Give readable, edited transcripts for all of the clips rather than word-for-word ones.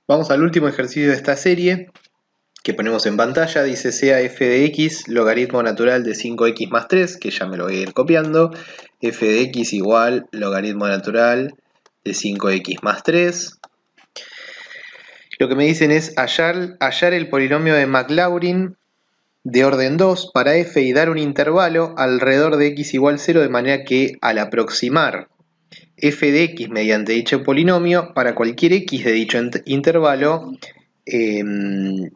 Vamos al último ejercicio de esta serie que ponemos en pantalla. Dice sea f de x logaritmo natural de 5x más 3, que ya me lo voy a ir copiando. F de x igual logaritmo natural de 5x más 3. Lo que me dicen es hallar el polinomio de Maclaurin de orden 2 para f y dar un intervalo alrededor de x igual 0, de manera que al aproximar f de x mediante dicho polinomio para cualquier x de dicho intervalo, el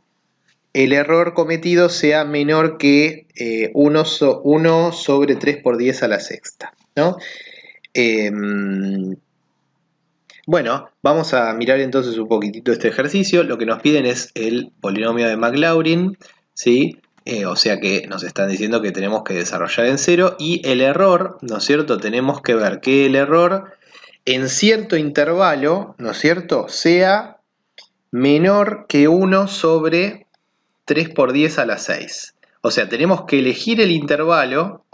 error cometido sea menor que 1 sobre 3 por 10 a la sexta, ¿no? Bueno, vamos a mirar entonces un poquitito este ejercicio. Lo que nos piden es el polinomio de Maclaurin, ¿sí? O sea que nos están diciendo que tenemos que desarrollar en cero, y el error, ¿no es cierto? Tenemos que ver que el error en cierto intervalo, ¿no es cierto?, sea menor que 1 sobre 3 por 10 a la 6. O sea, tenemos que elegir el intervalo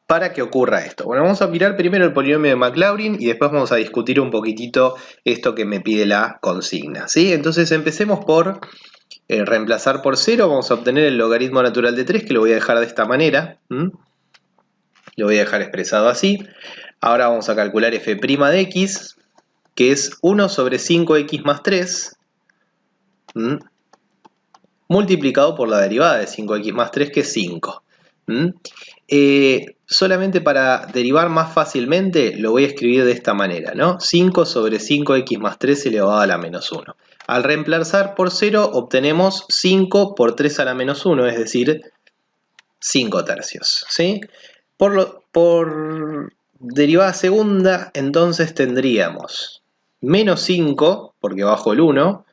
para que ocurra esto. Bueno, vamos a mirar primero el polinomio de Maclaurin y después vamos a discutir un poquitito esto que me pide la consigna, ¿sí? Entonces empecemos por reemplazar por 0. Vamos a obtener el logaritmo natural de 3, que lo voy a dejar de esta manera. Lo voy a dejar expresado así. Ahora vamos a calcular f' de x, que es 1 sobre 5x más 3, multiplicado por la derivada de 5x más 3, que es 5. Solamente para derivar más fácilmente lo voy a escribir de esta manera, ¿no? 5 sobre 5x más 3 elevado a la menos 1. Al reemplazar por 0 obtenemos 5 por 3 a la menos 1, es decir, 5 tercios, ¿sí? Por derivada segunda, entonces tendríamos menos 5, porque bajo el 1,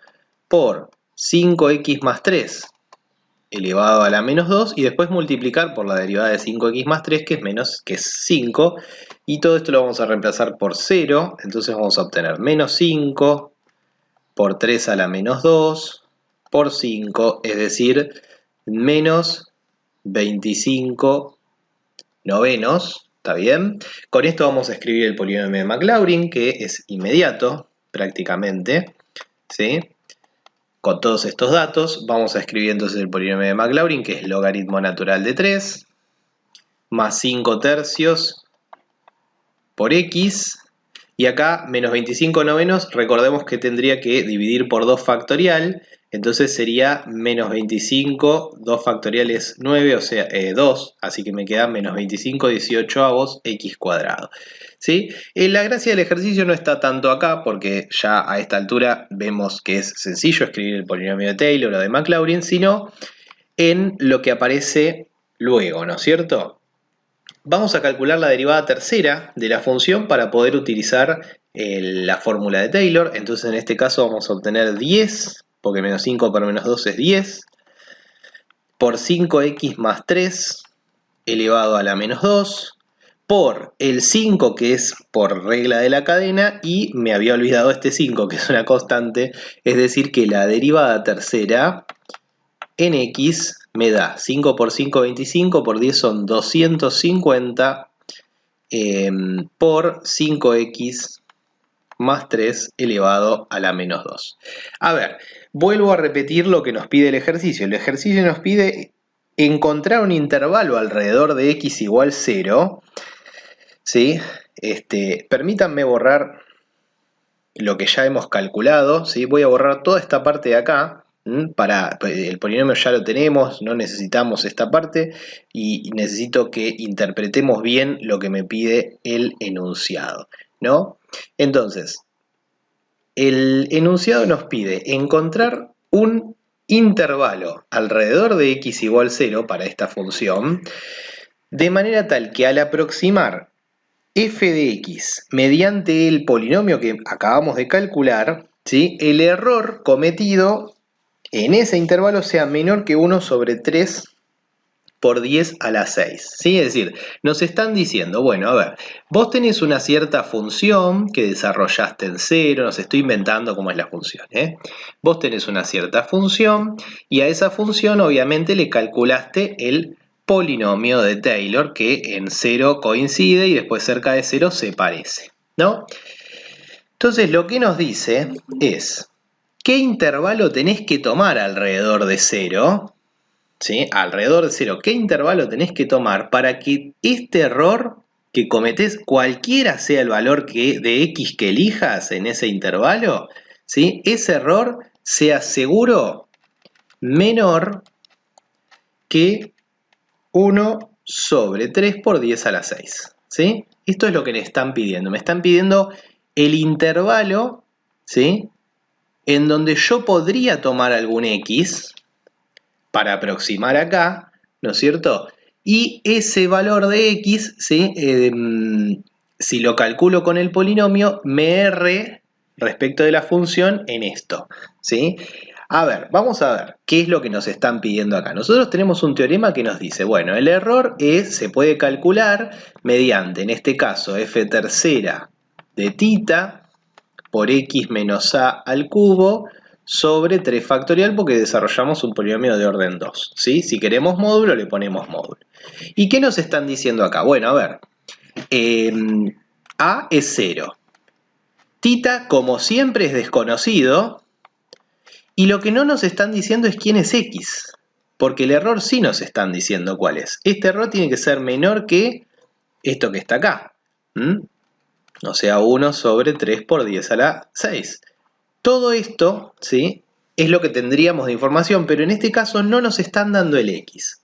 por 5x más 3 elevado a la menos 2, y después multiplicar por la derivada de 5x más 3, que es 5, y todo esto lo vamos a reemplazar por 0, entonces vamos a obtener menos 5 por 3 a la menos 2 por 5, es decir, menos 25 novenos, ¿está bien? Con esto vamos a escribir el polinomio de Maclaurin, que es inmediato, prácticamente, ¿sí? Con todos estos datos, vamos a escribir entonces el polinomio de Maclaurin, que es logaritmo natural de 3, más 5 tercios por x, y acá menos 25 novenos, recordemos que tendría que dividir por 2 factorial, entonces sería menos 25, 2 factorial es 9, o sea, 2, así que me queda menos 25 18avos x cuadrado. ¿Sí? La gracia del ejercicio no está tanto acá, porque ya a esta altura vemos que es sencillo escribir el polinomio de Taylor o de Maclaurin, sino en lo que aparece luego, ¿no es cierto? Vamos a calcular la derivada tercera de la función para poder utilizar la fórmula de Taylor. Entonces en este caso vamos a obtener 10, porque menos 5 por menos 2 es 10, por 5x más 3 elevado a la menos 2, por el 5, que es por regla de la cadena, y me había olvidado este 5, que es una constante, es decir que la derivada tercera en x me da 5 por 5, 25, por 10 son 250, por 5x más 3 elevado a la menos 2. A ver, vuelvo a repetir lo que nos pide el ejercicio. El ejercicio nos pide encontrar un intervalo alrededor de x igual 0, ¿sí? Permítanme borrar lo que ya hemos calculado, ¿sí? Voy a borrar toda esta parte de acá. El polinomio ya lo tenemos, no necesitamos esta parte, y necesito que interpretemos bien lo que me pide el enunciado, ¿no? Entonces, el enunciado nos pide encontrar un intervalo alrededor de x igual 0 para esta función, de manera tal que al aproximar f de x mediante el polinomio que acabamos de calcular, ¿sí?, el error cometido en ese intervalo sea menor que 1 sobre 3 por 10 a la 6, ¿sí? Es decir, nos están diciendo, bueno, a ver, vos tenés una cierta función que desarrollaste en cero, nos estoy inventando cómo es la función, Vos tenés una cierta función y a esa función obviamente le calculaste el polinomio de Taylor, que en 0 coincide y después cerca de 0 se parece, ¿no? Entonces lo que nos dice es, ¿qué intervalo tenés que tomar alrededor de 0? ¿Sí? Alrededor de 0, ¿qué intervalo tenés que tomar para que este error que cometés, cualquiera sea el valor de x que elijas en ese intervalo, ¿sí? Ese error sea seguro menor que 1 sobre 3 por 10 a la 6, ¿sí? Esto es lo que me están pidiendo. Me están pidiendo el intervalo, ¿sí? En donde yo podría tomar algún x para aproximar acá, ¿no es cierto? Y ese valor de x, ¿sí? Si lo calculo con el polinomio, me erre respecto de la función en esto, ¿sí? A ver, vamos a ver qué es lo que nos están pidiendo acá. Nosotros tenemos un teorema que nos dice, bueno, el error se puede calcular mediante, en este caso, f tercera de θ por x menos a al cubo sobre 3 factorial porque desarrollamos un polinomio de orden 2, ¿sí? Si queremos módulo, le ponemos módulo. ¿Y qué nos están diciendo acá? Bueno, a ver, a es 0. Θ, como siempre, es desconocido. Y lo que no nos están diciendo es quién es x. Porque el error sí nos están diciendo cuál es. Este error tiene que ser menor que esto que está acá. O sea, 1 sobre 3 por 10 a la 6. Todo esto, ¿sí? Es lo que tendríamos de información, pero en este caso no nos están dando el x.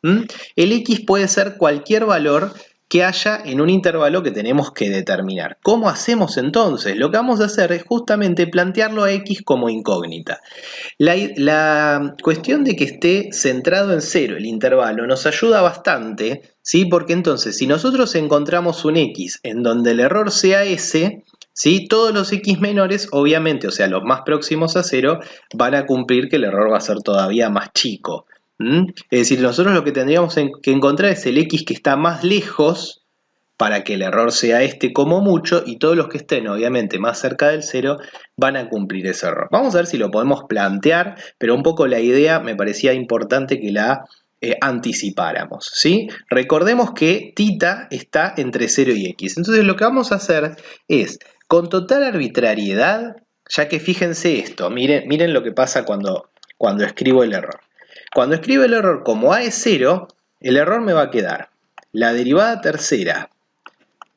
El x puede ser cualquier valor que haya en un intervalo que tenemos que determinar. ¿Cómo hacemos entonces? Lo que vamos a hacer es justamente plantearlo a x como incógnita. La cuestión de que esté centrado en 0 el intervalo nos ayuda bastante, ¿sí? Porque entonces si nosotros encontramos un x en donde el error sea ese, ¿sí? Todos los x menores, obviamente, o sea, los más próximos a 0, van a cumplir que el error va a ser todavía más chico. Es decir, nosotros lo que tendríamos que encontrar es el x que está más lejos para que el error sea este como mucho, y todos los que estén obviamente más cerca del 0 van a cumplir ese error. Vamos a ver si lo podemos plantear, pero un poco la idea me parecía importante que la anticipáramos, ¿sí? Recordemos que θ está entre 0 y x. Entonces lo que vamos a hacer es, con total arbitrariedad, ya que fíjense esto, miren lo que pasa cuando escribo el error. Cuando escribo el error como a es 0, el error me va a quedar la derivada tercera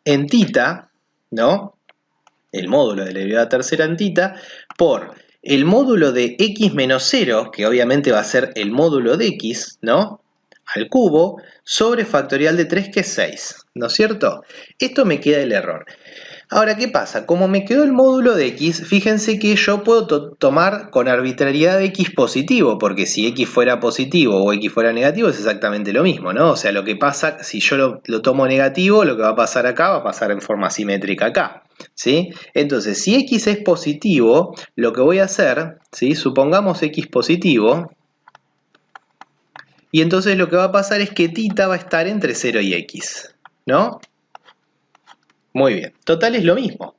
en θ, ¿no? El módulo de la derivada tercera en θ, por el módulo de x menos 0, que obviamente va a ser el módulo de x, ¿no? Al cubo, sobre factorial de 3, que es 6, ¿no es cierto? Esto me queda el error. Ahora, ¿qué pasa? Como me quedó el módulo de x, fíjense que yo puedo tomar con arbitrariedad x positivo, porque si x fuera positivo o x fuera negativo es exactamente lo mismo, ¿no? O sea, lo que pasa, si yo lo tomo negativo, lo que va a pasar acá va a pasar en forma simétrica acá, ¿sí? Entonces, si x es positivo, lo que voy a hacer, ¿sí? Supongamos x positivo, y entonces lo que va a pasar es que θ va a estar entre 0 y x, ¿no? Muy bien, total es lo mismo.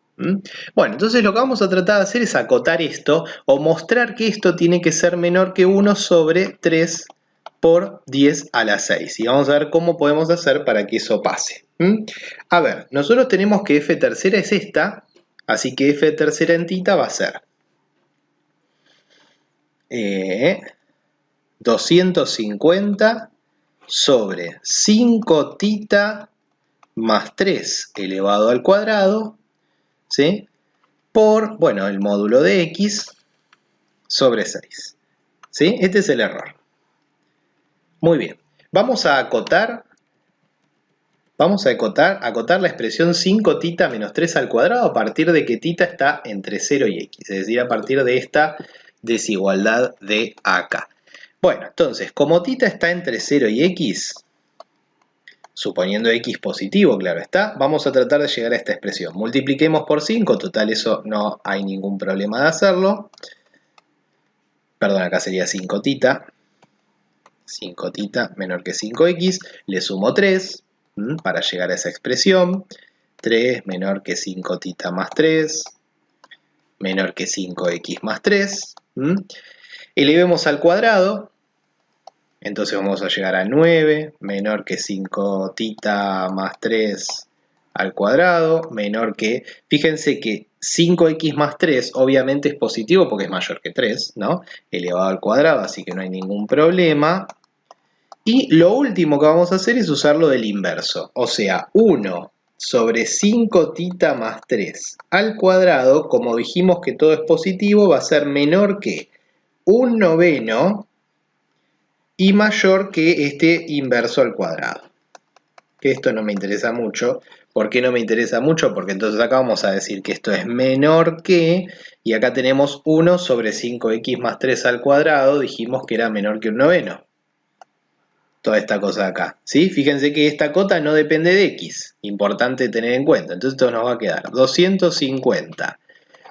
Bueno, entonces lo que vamos a tratar de hacer es acotar esto o mostrar que esto tiene que ser menor que 1 sobre 3 por 10 a la 6. Y vamos a ver cómo podemos hacer para que eso pase. A ver, nosotros tenemos que f tercera es esta, así que f tercera en θ va a ser 250 sobre 5 θ más 3 elevado al cuadrado, ¿sí? Por, bueno, el módulo de x sobre 6. ¿Sí? Este es el error. Muy bien. Vamos a acotar la expresión 5 θ menos 3 al cuadrado a partir de que θ está entre 0 y x, es decir, a partir de esta desigualdad de acá. Bueno, entonces, como θ está entre 0 y x, suponiendo x positivo, claro está, vamos a tratar de llegar a esta expresión. Multipliquemos por 5, total eso no hay ningún problema de hacerlo. Perdón, acá sería 5 θ. 5 θ menor que 5x. Le sumo 3 para llegar a esa expresión. 3 menor que 5 θ más 3. Menor que 5x más 3. Elevemos al cuadrado. Entonces vamos a llegar a 9 menor que 5 θ más 3 al cuadrado, menor que, fíjense que 5x más 3 obviamente es positivo porque es mayor que 3, ¿no? Elevado al cuadrado, así que no hay ningún problema. Y lo último que vamos a hacer es usar lo del inverso. O sea, 1 sobre 5 tita más 3 al cuadrado, como dijimos que todo es positivo, va a ser menor que 1/9 y mayor que este inverso al cuadrado. Que esto no me interesa mucho. ¿Por qué no me interesa mucho? Porque entonces acá vamos a decir que esto es menor que, y acá tenemos 1 sobre 5x más 3 al cuadrado, dijimos que era menor que 1/9. Toda esta cosa de acá, ¿sí? Fíjense que esta cota no depende de x, importante tener en cuenta. Entonces esto nos va a quedar 250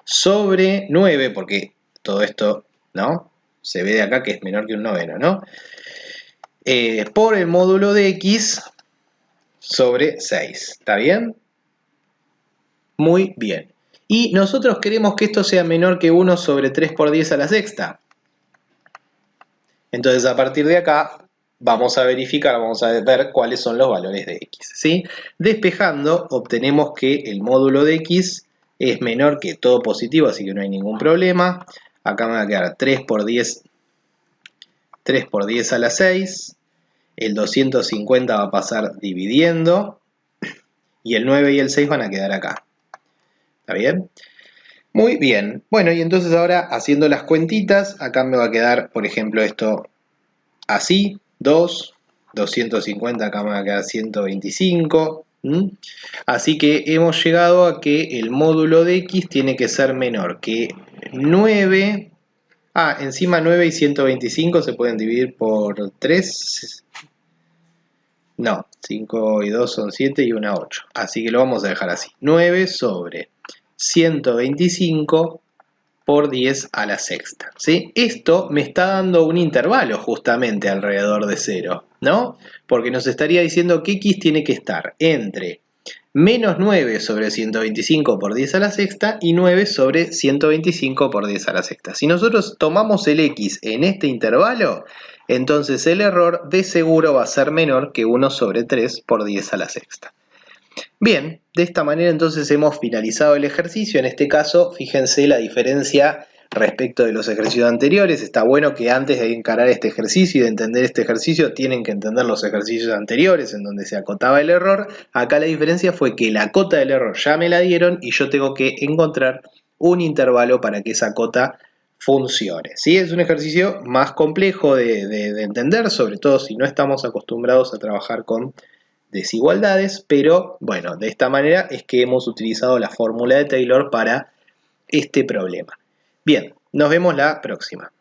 sobre 9, porque todo esto, ¿no? Se ve de acá que es menor que 1/9, ¿no? Por el módulo de x sobre 6, ¿está bien? Muy bien. Y nosotros queremos que esto sea menor que 1 sobre 3 por 10 a la sexta. Entonces a partir de acá vamos a verificar, vamos a ver cuáles son los valores de x, ¿sí? Despejando obtenemos que el módulo de x es menor que todo positivo, así que no hay ningún problema. Acá me va a quedar 3 por 10 a la 6. El 250 va a pasar dividiendo. Y el 9 y el 6 van a quedar acá. ¿Está bien? Muy bien. Bueno, y entonces ahora haciendo las cuentitas, acá me va a quedar, por ejemplo, esto así. 250, acá me va a quedar 125. Así que hemos llegado a que el módulo de x tiene que ser menor que 9. Encima 9 y 125 se pueden dividir por 3. No, 5 y 2 son 7 y 1 8. Así que lo vamos a dejar así. 9 sobre 125 por 10 a la sexta, ¿sí? Esto me está dando un intervalo justamente alrededor de 0, ¿no? Porque nos estaría diciendo que x tiene que estar entre menos 9 sobre 125 por 10 a la sexta y 9 sobre 125 por 10 a la sexta. Si nosotros tomamos el x en este intervalo, entonces el error de seguro va a ser menor que 1 sobre 3 por 10 a la sexta. Bien, de esta manera entonces hemos finalizado el ejercicio. En este caso, fíjense la diferencia respecto de los ejercicios anteriores. Está bueno que antes de encarar este ejercicio y de entender este ejercicio, tienen que entender los ejercicios anteriores en donde se acotaba el error. Acá la diferencia fue que la cota del error ya me la dieron y yo tengo que encontrar un intervalo para que esa cota funcione, ¿sí? Es un ejercicio más complejo de entender, sobre todo si no estamos acostumbrados a trabajar con desigualdades, pero bueno, de esta manera es que hemos utilizado la fórmula de Taylor para este problema. Bien, nos vemos la próxima.